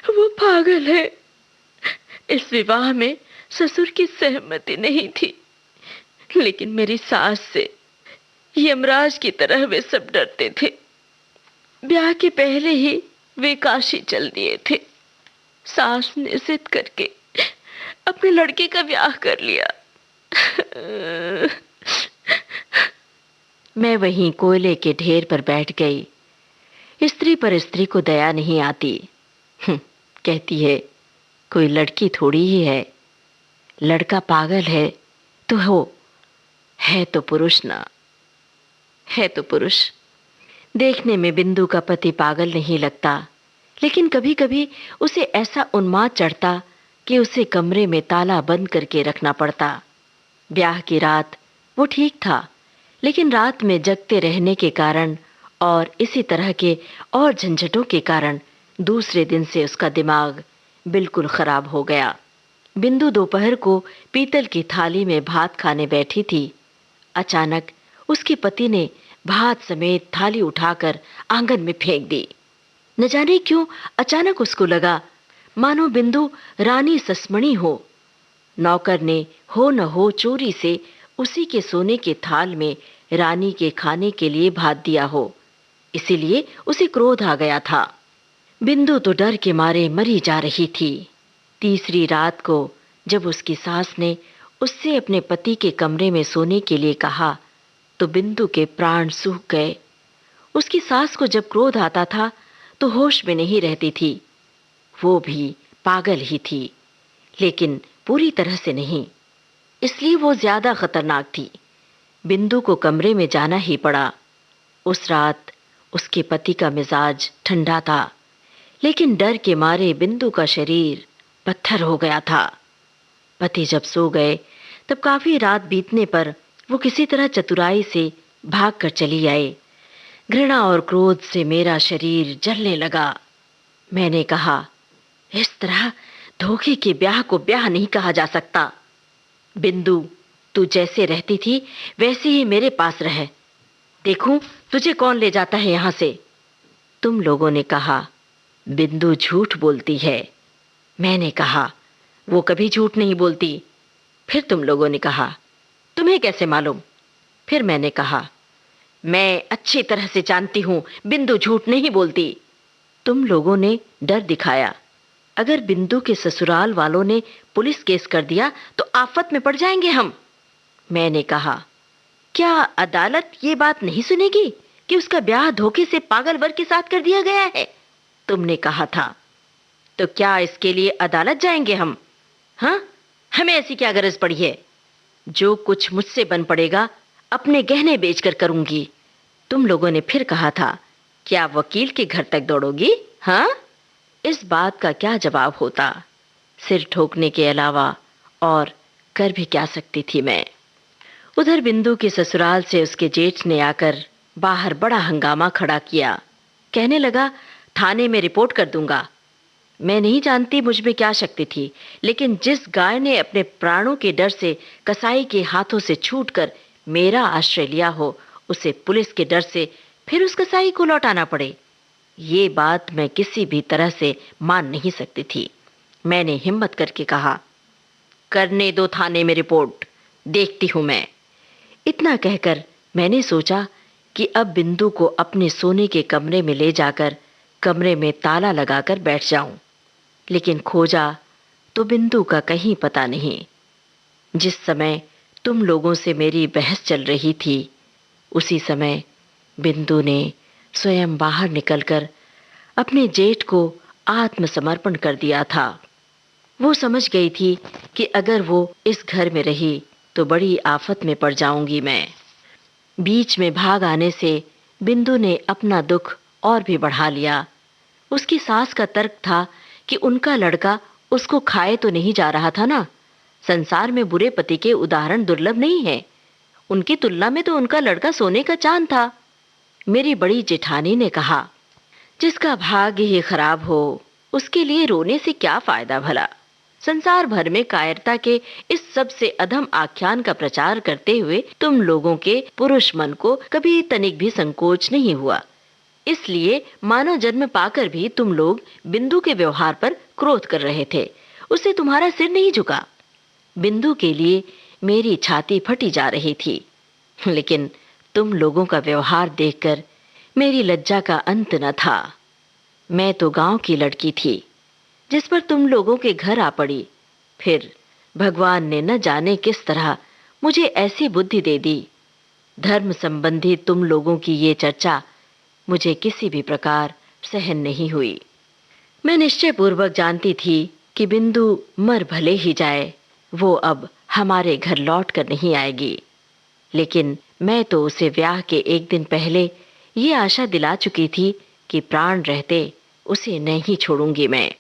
वो पागल है। इस विवाह में ससुर की सहमति नहीं थी, लेकिन मेरी सास से यमराज की तरह वे सब डरते थे। ब्याह के पहले ही वे काशी चल दिए थे। सास ने जिद करके अपने लड़के का ब्याह कर लिया। मैं वहीं कोयले के ढेर पर बैठ गई। स्त्री पर स्त्री को दया नहीं आती। कहती है कोई लड़की थोड़ी ही है, लड़का पागल है तो है तो पुरुष ना, है तो पुरुष। देखने में बिंदु का पति पागल नहीं लगता, लेकिन कभी कभी उसे ऐसा उन्माद चढ़ता कि उसे कमरे में ताला बंद करके रखना पड़ता। ब्याह की रात वो ठीक था, लेकिन रात में जगते रहने के कारण और इसी तरह के और झंझटों के कारण दूसरे दिन से उसका दिमाग बिल्कुल खराब हो गया। बिंदु दोपहर को पीतल की थाली में भात खाने बैठी थी। अचानक उसके पति ने भात समेत थाली उठाकर आंगन में फेंक दी। न जाने क्यों अचानक उसको लगा मानो बिंदु रानी ससमणी हो। नौकर ने हो न हो चोरी से उसी के सोने के थाल में रानी के खाने के लिए भात दिया हो, इसीलिए उसे क्रोध आ गया था। बिंदु तो डर के मारे मरी जा रही थी। तीसरी रात को जब उसकी सास ने उससे अपने पति के कमरे में सोने के लिए कहा, तो बिंदु के प्राण सूख गए। उसकी सास को जब क्रोध आता था तो होश में नहीं रहती थी। वो भी पागल ही थी, लेकिन पूरी तरह से नहीं, इसलिए वो ज्यादा खतरनाक थी। बिंदु को कमरे में जाना ही पड़ा। उस रात उसके पति का मिजाज ठंडा था, लेकिन डर के मारे बिंदु का शरीर पत्थर हो गया था। पति जब सो गए तब काफी रात बीतने पर वो किसी तरह चतुराई से भागकर चली आई। घृणा और क्रोध से मेरा शरीर जलने लगा। मैंने कहा, इस तरह धोखे के ब्याह को ब्याह नहीं कहा जा सकता। बिंदु, तू जैसे रहती थी वैसे ही मेरे पास रह। देखूं तुझे कौन ले जाता है यहां से। तुम लोगों ने कहा बिंदु झूठ बोलती है। मैंने कहा वो कभी झूठ नहीं बोलती। फिर तुम लोगों ने कहा तुम्हें कैसे मालूम। फिर मैंने कहा मैं अच्छी तरह से जानती हूं बिंदु झूठ नहीं बोलती। तुम लोगों ने डर दिखाया। अगर बिंदु के ससुराल वालों ने पुलिस केस कर दिया तो आफत में पड़ जाएंगे हम। मैंने कहा क्या अदालत ये बात नहीं सुनेगी कि उसका ब्याह धोखे से पागल वर के साथ कर दिया गया है। तुमने कहा था। तो क्या इसके लिए अदालत जाएंगे हम? हाँ, हमें ऐसी क्या गरज पड़ी है? जो कुछ मुझसे बन पड़ेगा अपने गहने बेचकर करूंगी। तुम लोगों ने फिर कहा था क्या वकील के घर तक दौड़ोगी? हाँ, इस बात का क्या जवाब होता? सिर ठोकने के अलावा और कर भी क्या सकती थी मैं। उधर बिंदु के ससुराल से उसके जेठ ने आकर बाहर बड़ा हंगामा खड़ा किया। कहने लगा थाने में रिपोर्ट कर दूंगा। मैं नहीं जानती मुझ में क्या शक्ति थी, लेकिन जिस गाय ने अपने प्राणों के डर से कसाई के हाथों से छूटकर मेरा आश्रय लिया हो, उसे पुलिस के डर से फिर उस कसाई को लौटाना पड़े, ये बात मैं किसी भी तरह से मान नहीं सकती थी। मैंने हिम्मत करके कहा, करने दो थाने में रिपोर्ट, देखती हूं मैं। इतना कहकर मैंने सोचा कि अब बिंदु को अपने सोने के कमरे में ले जाकर कमरे में ताला लगाकर बैठ जाऊं, लेकिन खोजा तो बिंदु का कहीं पता नहीं। जिस समय तुम लोगों से मेरी बहस चल रही थी, उसी समय बिंदु ने स्वयं बाहर निकलकर अपने जेठ को आत्मसमर्पण कर दिया था। वो समझ गई थी कि अगर वो इस घर में रही तो बड़ी आफत में पड़ जाऊंगी मैं। बीच में भाग आने से बिंदु ने अपना दुख और भी बढ़ा लिया। उसकी सास का तर्क था कि उनका लड़का उसको खाए तो नहीं जा रहा था ना। संसार में बुरे पति के उदाहरण दुर्लभ नहीं है। उनकी तुलना में तो उनका लड़का सोने का चांद था। मेरी बड़ी जेठानी ने कहा, जिसका भाग्य ही खराब हो उसके लिए रोने से क्या फायदा भला। संसार भर में कायरता के इस सबसे अधम आख्यान का प्रचार करते हुए तुम लोगों के पुरुष मन को कभी तनिक भी संकोच नहीं हुआ। इसलिए मानव जन्म पाकर भी तुम लोग बिंदु के व्यवहार पर क्रोध कर रहे थे। उसे तुम्हारा सिर नहीं झुका। बिंदु के लिए मेरी छाती फटी जा रही थी, लेकिन तुम लोगों का व्यवहार देखकर मेरी लज्जा का अंत न था। मैं तो गांव की लड़की थी जिस पर तुम लोगों के घर आ पड़ी। फिर भगवान ने न जाने किस तरह मुझे ऐसी बुद्धि दे दी। धर्म संबंधी तुम लोगों की ये चर्चा मुझे किसी भी प्रकार सहन नहीं हुई। मैं निश्चय पूर्वक जानती थी कि बिंदु मर भले ही जाए, वो अब हमारे घर लौट कर नहीं आएगी। लेकिन मैं तो उसे ब्याह के एक दिन पहले ये आशा दिला चुकी थी कि प्राण रहते उसे नहीं छोड़ूंगी मैं।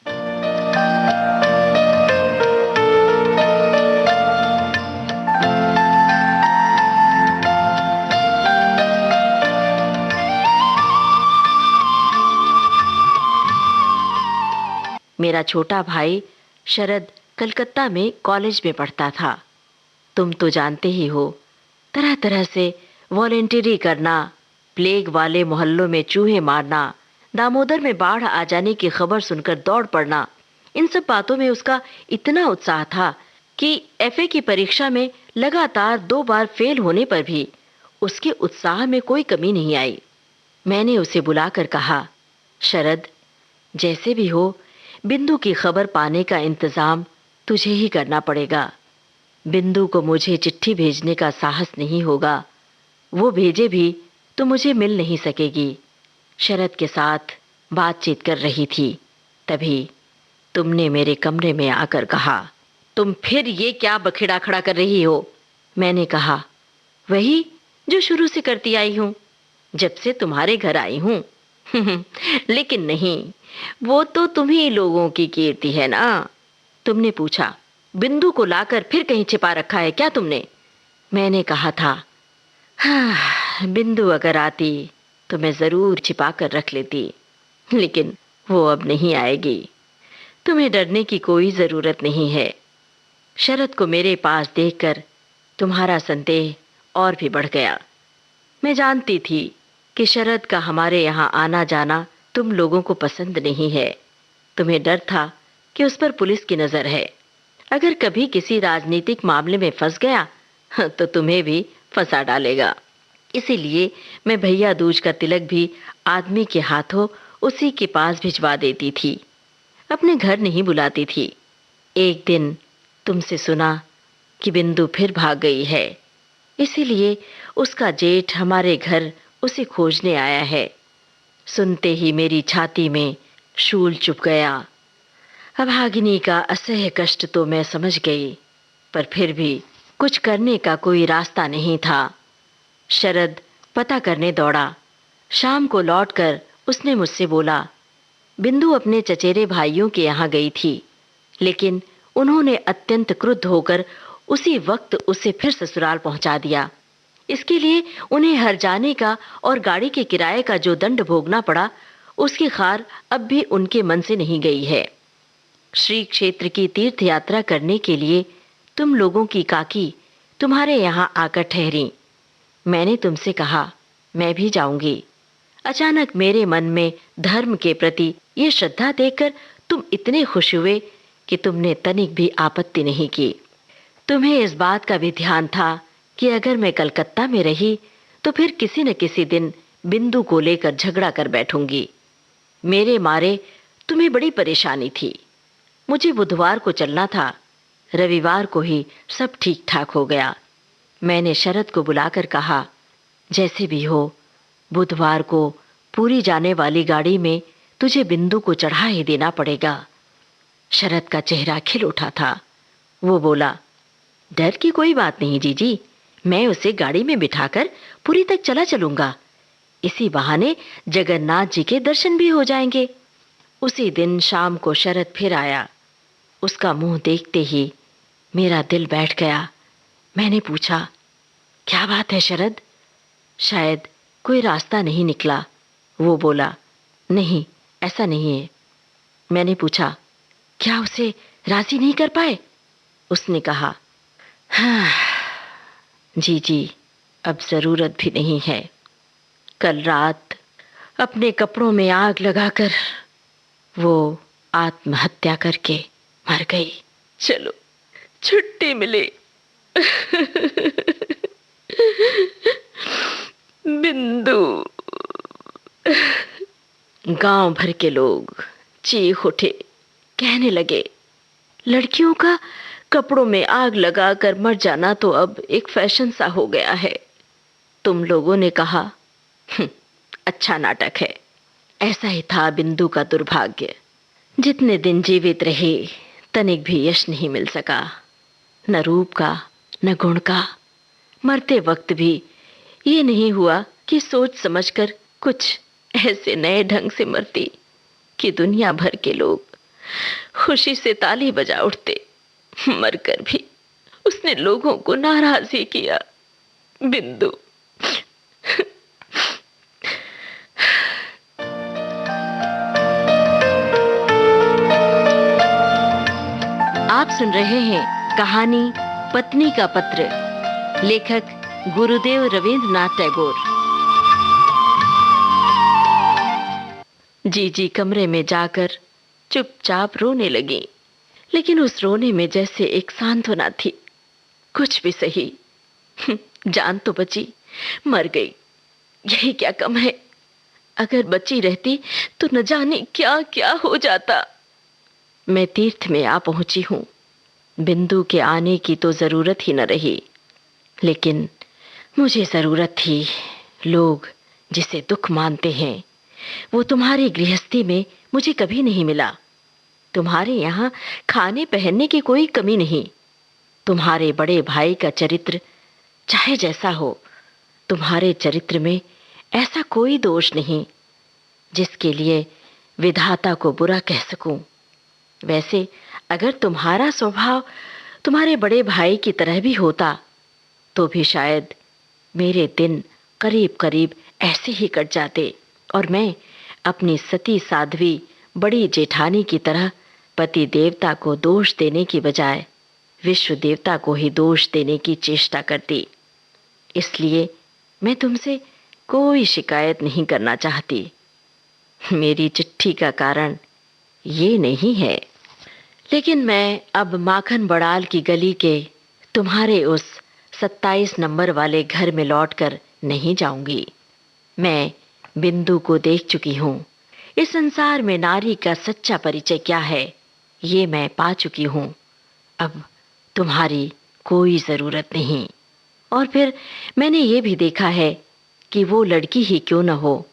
मेरा छोटा भाई शरद कलकत्ता में कॉलेज में पढ़ता था। तुम तो जानते ही हो, तरह तरह से वॉलेंटियरी करना, प्लेग वाले मोहल्लों में चूहे मारना, दामोदर में बाढ़ आ जाने की खबर सुनकर दौड़ पड़ना, इन सब बातों में उसका इतना उत्साह था कि एफए की परीक्षा में लगातार 2 बार फेल होने पर भी उसके उत्साह में कोई कमी नहीं आई। मैंने उसे बुलाकर कहा, शरद, जैसे भी हो बिंदु की खबर पाने का इंतजाम तुझे ही करना पड़ेगा। बिंदु को मुझे चिट्ठी भेजने का साहस नहीं होगा। वो भेजे भी तो मुझे मिल नहीं सकेगी। शरद के साथ बातचीत कर रही थी, तभी तुमने मेरे कमरे में आकर कहा, तुम फिर ये क्या बखेड़ा खड़ा कर रही हो? मैंने कहा, वही जो शुरू से करती आई हूं, जब से तुम्हारे घर आई हूं। लेकिन नहीं, वो तो तुम्ही लोगों की कीर्ति है ना। तुमने पूछा, बिंदु को लाकर फिर कहीं छिपा रखा है क्या तुमने? मैंने कहा था, हाँ, बिंदु अगर आती तो मैं जरूर छिपा कर रख लेती, लेकिन वो अब नहीं आएगी। तुम्हें डरने की कोई जरूरत नहीं है। शरद को मेरे पास देखकर तुम्हारा संदेह और भी बढ़ गया। मैं जानती थी कि शरद का हमारे यहाँ आना जाना तुम लोगों को पसंद नहीं है। तुम्हें डर था कि उस पर पुलिस की नजर है। अगर कभी किसी राजनीतिक मामले में फंस गया तो तुम्हें भी फंसा डालेगा। इसीलिए मैं भैया दूज का तिलक भी आदमी के हाथों उसी के पास भिजवा देती थी, अपने घर नहीं बुलाती थी। एक दिन तुमसे सुना कि बिंदु फिर भाग गई है, इसीलिए उसका जेठ हमारे घर उसे खोजने आया है। सुनते ही मेरी छाती में शूल चुभ गया। अभागिनी का असह्य कष्ट तो मैं समझ गई, पर फिर भी कुछ करने का कोई रास्ता नहीं था। शरद पता करने दौड़ा। शाम को लौटकर उसने मुझसे बोला, बिंदु अपने चचेरे भाइयों के यहाँ गई थी, लेकिन उन्होंने अत्यंत क्रुद्ध होकर उसी वक्त उसे फिर ससुराल पहुंचा दिया। इसके लिए उन्हें हर जाने का और गाड़ी के किराए का जो दंड भोगना पड़ा, उसकी खार अब भी उनके मन से नहीं गई है। श्री क्षेत्र की तीर्थ यात्रा करने के लिए तुम लोगों की काकी तुम्हारे यहाँ आकर ठहरी। मैंने तुमसे कहा मैं भी जाऊंगी। अचानक मेरे मन में धर्म के प्रति ये श्रद्धा देखकर तुम इतने खुश हुए कि तुमने तनिक भी आपत्ति नहीं की। तुम्हें इस बात का भी ध्यान था कि अगर मैं कलकत्ता में रही तो फिर किसी न किसी दिन बिंदु को लेकर झगड़ा कर बैठूंगी। मेरे मारे तुम्हें बड़ी परेशानी थी। मुझे बुधवार को चलना था, रविवार को ही सब ठीक ठाक हो गया। मैंने शरद को बुलाकर कहा, जैसे भी हो बुधवार को पूरी जाने वाली गाड़ी में तुझे बिंदु को चढ़ा ही देना पड़ेगा। शरद का चेहरा खिल उठा था। वो बोला, डर की कोई बात नहीं जीजी, मैं उसे गाड़ी में बिठाकर पुरी तक चला चलूंगा। इसी बहाने जगन्नाथ जी के दर्शन भी हो जाएंगे। उसी दिन शाम को शरद फिर आया। उसका मुंह देखते ही मेरा दिल बैठ गया। मैंने पूछा, क्या बात है शरद? शायद कोई रास्ता नहीं निकला। वो बोला, नहीं, ऐसा नहीं है। मैंने पूछा, क्या उसे राजी नहीं कर पाए? उसने कहा, हाँ जी जी, अब जरूरत भी नहीं है। कल रात अपने कपड़ों में आग लगाकर वो आत्महत्या करके मर गई। चलो, छुट्टी मिली। बिंदु। गांव भर के लोग चीख उठे, कहने लगे, लड़कियों का कपड़ों में आग लगाकर मर जाना तो अब एक फैशन सा हो गया है। तुम लोगों ने कहा, अच्छा नाटक है। ऐसा ही था बिंदु का दुर्भाग्य। जितने दिन जीवित रहे, तनिक भी यश नहीं मिल सका, न रूप का न गुण का। मरते वक्त भी ये नहीं हुआ कि सोच समझकर कुछ ऐसे नए ढंग से मरती कि दुनिया भर के लोग खुशी से ताली बजा उठते। मरकर भी उसने लोगों को नाराज ही किया। बिंदु। आप सुन रहे हैं कहानी पत्नी का पत्र, लेखक गुरुदेव रवींद्रनाथ टैगोर। जीजी कमरे में जाकर चुपचाप रोने लगी, लेकिन उस रोने में जैसे एक सांत्वना थी। कुछ भी सही, जान तो बची, मर गई, यही क्या कम है। अगर बची रहती तो न जाने क्या क्या हो जाता। मैं तीर्थ में आ पहुंची हूं। बिंदु के आने की तो जरूरत ही न रही, लेकिन मुझे जरूरत थी। लोग जिसे दुख मानते हैं वो तुम्हारी गृहस्थी में मुझे कभी नहीं मिला। तुम्हारे यहाँ खाने पहनने की कोई कमी नहीं। तुम्हारे बड़े भाई का चरित्र चाहे जैसा हो, तुम्हारे चरित्र में ऐसा कोई दोष नहीं जिसके लिए विधाता को बुरा कह सकूं। वैसे अगर तुम्हारा स्वभाव तुम्हारे बड़े भाई की तरह भी होता तो भी शायद मेरे दिन करीब करीब ऐसे ही कट जाते और मैं अपनी सती साध्वी बड़ी जेठानी की तरह पति देवता को दोष देने की बजाय विश्व देवता को ही दोष देने की चेष्टा करती। इसलिए मैं तुमसे कोई शिकायत नहीं करना चाहती। मेरी चिट्ठी का कारण ये नहीं है, लेकिन मैं अब माखन बड़ाल की गली के तुम्हारे उस 27 नंबर वाले घर में लौटकर नहीं जाऊंगी। मैं बिंदु को देख चुकी हूँ। इस संसार में नारी का सच्चा परिचय क्या है ये मैं पा चुकी हूँ। अब तुम्हारी कोई जरूरत नहीं। और फिर मैंने ये भी देखा है कि वो लड़की ही क्यों न हो,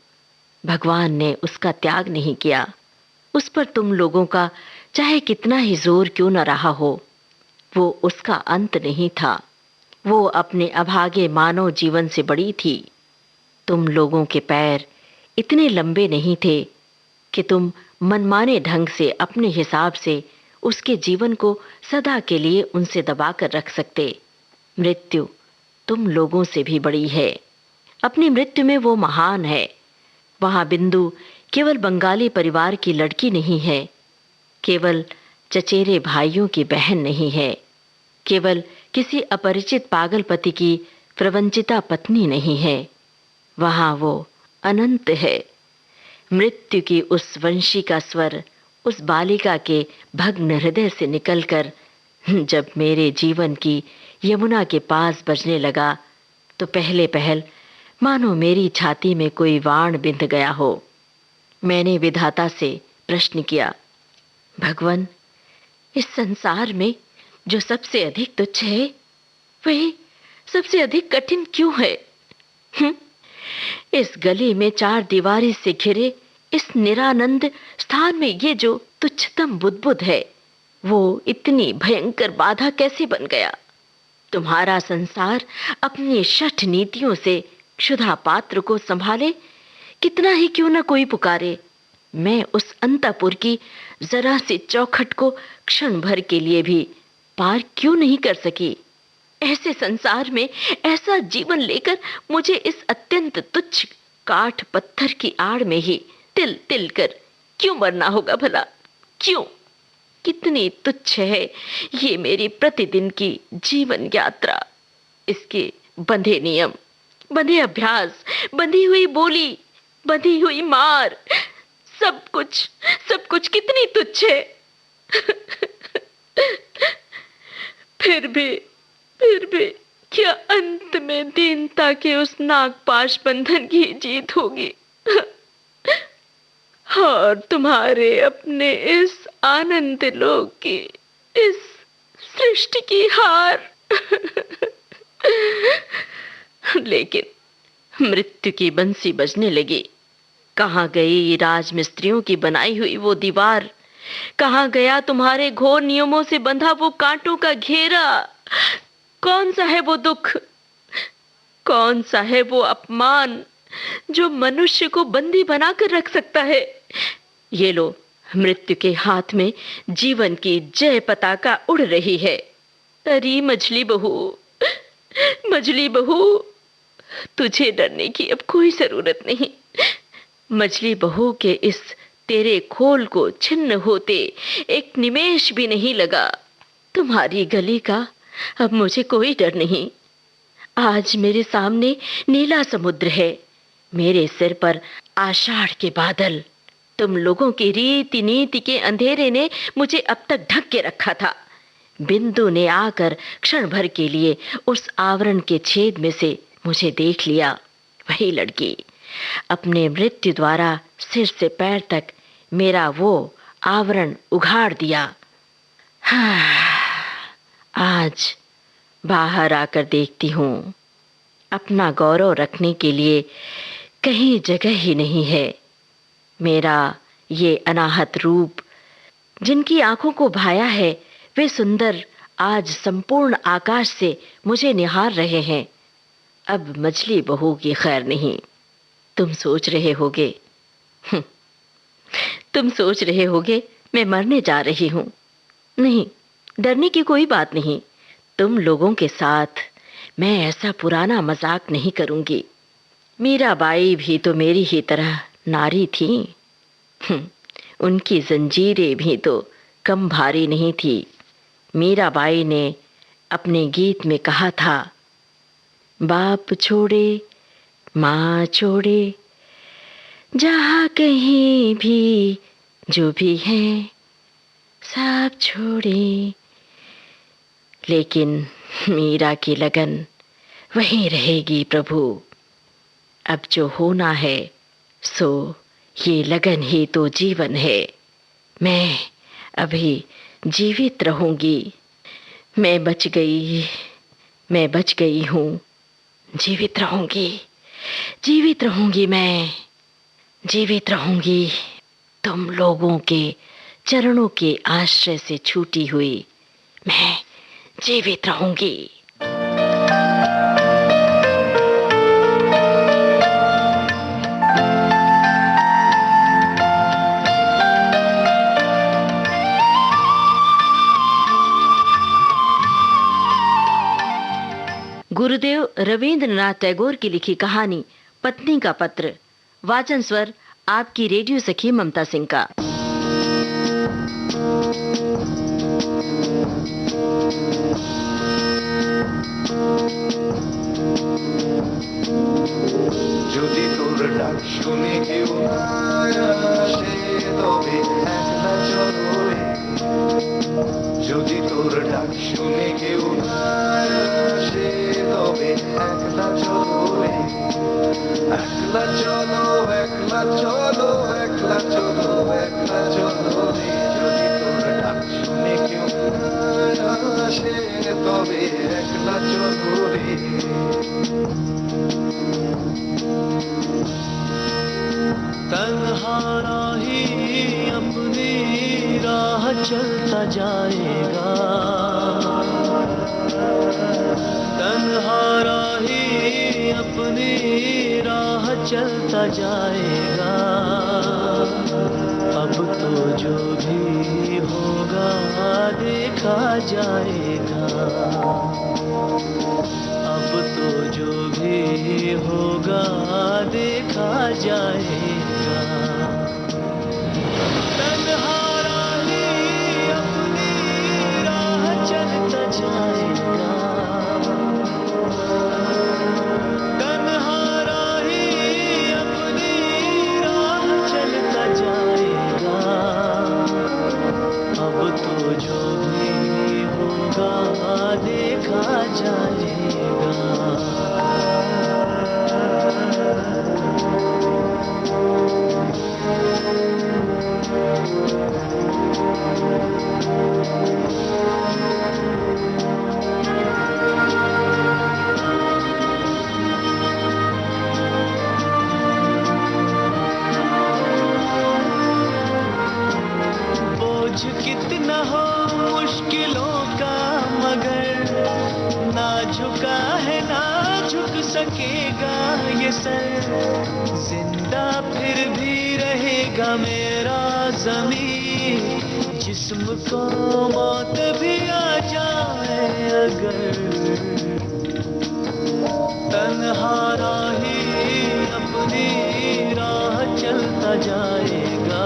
भगवान ने उसका त्याग नहीं किया। उस पर तुम लोगों का चाहे कितना ही जोर क्यों न रहा हो, वो उसका अंत नहीं था। वो अपने अभागे मानव जीवन से बड़ी थी। तुम लोगों के पैर इतने लंबे नहीं थे कि तुम मनमाने ढंग से अपने हिसाब से उसके जीवन को सदा के लिए उनसे दबाकर रख सकते। मृत्यु तुम लोगों से भी बड़ी है। अपनी मृत्यु में वो महान है। वहां बिंदु केवल बंगाली परिवार की लड़की नहीं है, केवल चचेरे भाइयों की बहन नहीं है, केवल किसी अपरिचित पागलपति की प्रवंचिता पत्नी नहीं है। वहां वो अनंत है। मृत्यु की उस वंशी का स्वर उस बालिका के भग्न हृदय से निकलकर जब मेरे जीवन की यमुना के पास बजने लगा तो पहले पहल मानो मेरी छाती में कोई वाण बिंध गया हो। मैंने विधाता से प्रश्न किया, भगवान, इस संसार में जो सबसे अधिक तुच्छ है वही सबसे अधिक कठिन क्यों है? इस गली में 4 दीवारी से घिरे इस निरानंद स्थान में ये जो तुच्छतम बुदबुद है वो इतनी भयंकर बाधा कैसे बन गया? तुम्हारा संसार अपनी शठ नीतियों से क्षुधा पात्र को संभाले, कितना ही क्यों न कोई पुकारे, मैं उस अंतपुर की जरा सी चौखट को क्षण भर के लिए भी पार क्यों नहीं कर सकी। ऐसे संसार में ऐसा जीवन लेकर मुझे इस अत्यंत तुच्छ काठ पत्थर की आड़ में ही तिल तिल कर क्यों मरना होगा भला? क्यों? कितनी तुच्छ है ये मेरी प्रतिदिन की जीवन यात्रा। इसके बंधे नियम, बंधे अभ्यास, बंधी हुई बोली, बंधी हुई मार, सब कुछ कितनी तुच्छ है। फिर भी क्या अंत में दीनता के उस नागपाश बंधन की जीत होगी और तुम्हारे अपने इस आनंद लोक की, इस सृष्टि की हार। लेकिन मृत्यु की बंसी बजने लगी। कहाँ गई राजमिस्त्रियों की बनाई हुई वो दीवार? कहाँ गया तुम्हारे घोर नियमों से बंधा वो कांटों का घेरा? कौन सा है वो दुख, कौन सा है वो अपमान जो मनुष्य को बंदी बनाकर रख सकता है? ये लो, मृत्यु के हाथ में जीवन की जय पताका उड़ रही है। अरे मछली बहू, तुझे डरने की अब कोई जरूरत नहीं। मछली बहू के इस तेरे खोल को छिन्न होते एक निमेष भी नहीं लगा। तुम्हारी गली का अब मुझे कोई डर नहीं। आज मेरे सामने नीला समुद्र है, मेरे सिर पर आषाढ़ के बादल। तुम लोगों की रीति नीति के अंधेरे ने मुझे अब तक ढक के रखा था। बिंदु ने आकर क्षण भर के लिए उस आवरण के छेद में से मुझे देख लिया। वही लड़की अपने मृत्यु द्वारा सिर से पैर तक मेरा वो आवरण उघाड़ दिया। आज बाहर आकर देखती हूँ, अपना गौरव रखने के लिए कहीं जगह ही नहीं है। मेरा ये अनाहत रूप, जिनकी आंखों को भाया है, वे सुंदर आज संपूर्ण आकाश से मुझे निहार रहे हैं। अब मछली बहू की खैर नहीं। तुम सोच रहे होगे मैं मरने जा रही हूँ। नहीं, डरने की कोई बात नहीं। तुम लोगों के साथ मैं ऐसा पुराना मजाक नहीं करूंगी। मीराबाई भी तो मेरी ही तरह नारी थी। उनकी जंजीरें भी तो कम भारी नहीं थी। मीराबाई ने अपने गीत में कहा था, बाप छोड़े माँ छोड़े, जहाँ कहीं भी जो भी है सब छोड़े। लेकिन मीरा की लगन वहीं रहेगी प्रभु। अब जो होना है सो ये लगन ही तो जीवन है। मैं अभी जीवित रहूंगी। मैं बच गई हूँ। जीवित रहूंगी मैं, जीवित रहूंगी। तुम लोगों के चरणों के आश्रय से छूटी हुई मैं जीवित रहूंगी। गुरुदेव रवींद्रनाथ टैगोर की लिखी कहानी पत्नी का पत्र। वाचन स्वर आपकी रेडियो सखी ममता सिंह का। যদি তোর ডাক শুনে কেউ আসে তবে একলা চলো রে। যদি তোর ডাক শুনে কেউ আসে তবে একলা চলো রে। একলা চলো, একলা চলো, একলা চলো, একলা চলো রে। যদি তোর ডাক শুনে কেউ আসে তবে একলা চলো রে। तन्हा राही अपनी राह चलता जाएगा। तन्हा राही अपनी राह चलता जाएगा, अब तो जो भी होगा देखा जाएगा, अब तो जो भी होगा देखा जाएगा। तन्हा राही अपनी राह चलता जाएगा, तन्हा राही अपनी राह चलता जाएगा, अब तो जो भी होगा देखा जाएगा। बोझ कितना हो मुश्किलों का मगर ना झुका है ना झुक सकेगा ये सर, जिंदा फिर भी रहेगा मेरा ज़मीर, जिस्म को मौत भी आ जाए अगर, तन्हा राही अपनी राह चलता जाएगा,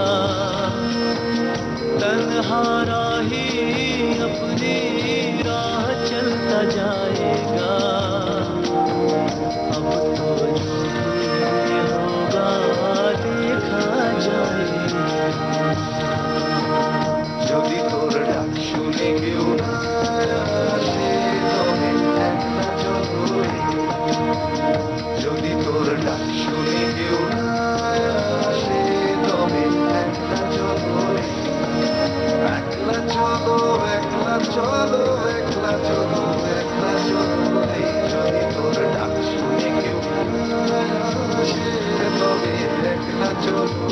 तन्हा राही अपनी राह चलता जाएगा, अब तो जो भी होगा देखा जाएगा। যদি তোর ডাক শুনে কেউ না আসে তবে একলা চলে, যদি তোর ডাক শুনে কেউ না আসে তবে একলা চলে, একলা চলো একলা চলো একলা চলো একলা চলো, যদি তোর ডাক শুনে কেউ না আসে তবে একলা চলো।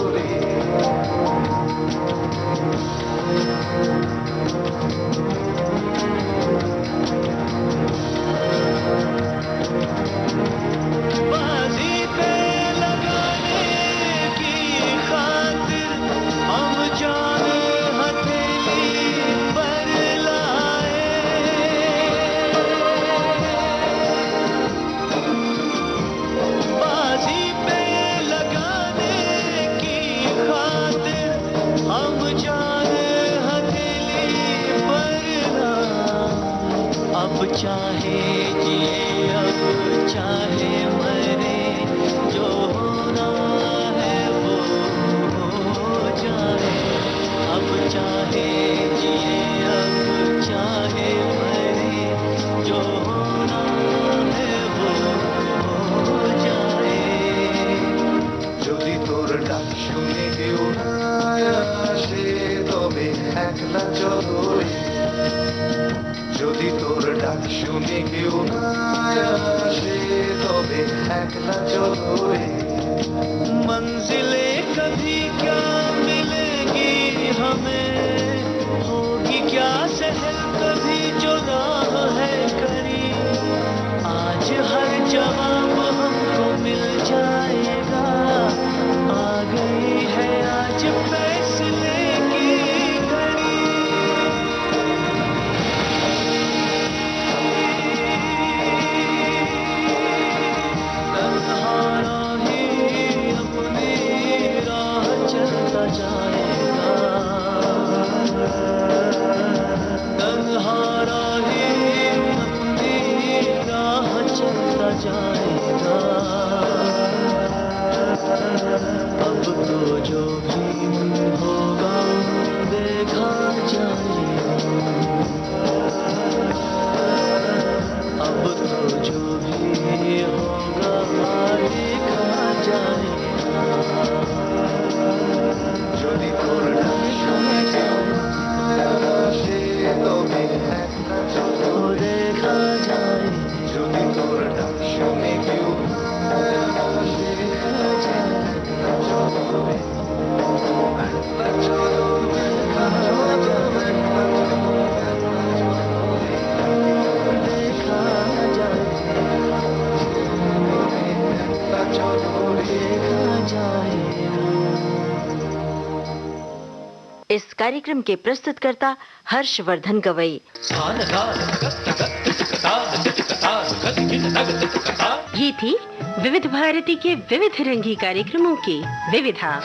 बाजी पे लगाने की खातिर हम जाने हथेली पर लाए, बाजी पे लगाने की खातिर हम जाने हथेली पर लाए, अब चाहे जिए अब चाहे मरे, जो होना है वो हो जाए, अब चाहे जिए अब चाहे मरे, जो होना है वो हो जाए। যদি তোর ডাক শুনে কেউ না আসে তবে একলা চলো, যদি তোর ডাক শুনে কেউ না আসে তবে একলা চলো। मंजिलें कभी क्या मिलेगी हमें, होगी क्या सहल कभी जो राह है करी, आज हर जवाब हमको मिल जाएगा, आ गई है आज फैसले की घड़ी। तन्हा राही अपनी राह चलता जाएगा, तन्हा राही अपनी राह चलता जाएगा, अब तो जो भी होगा देखा जाएगा, अब तो जो भी होगा देखा जाएगा। যদি তোর ডাক শুনে কেউ না আসে তবে একলা চলো দেখা যায়, যদি তোর ডাক শুনে কেউ না আসে একলা চলো, একলা চলো একলা চলো। जाएगा। इस कार्यक्रम के प्रस्तुतकर्ता हर्षवर्धन गवई। ये थी विविध भारती के विविध रंगी कार्यक्रमों की विविधा।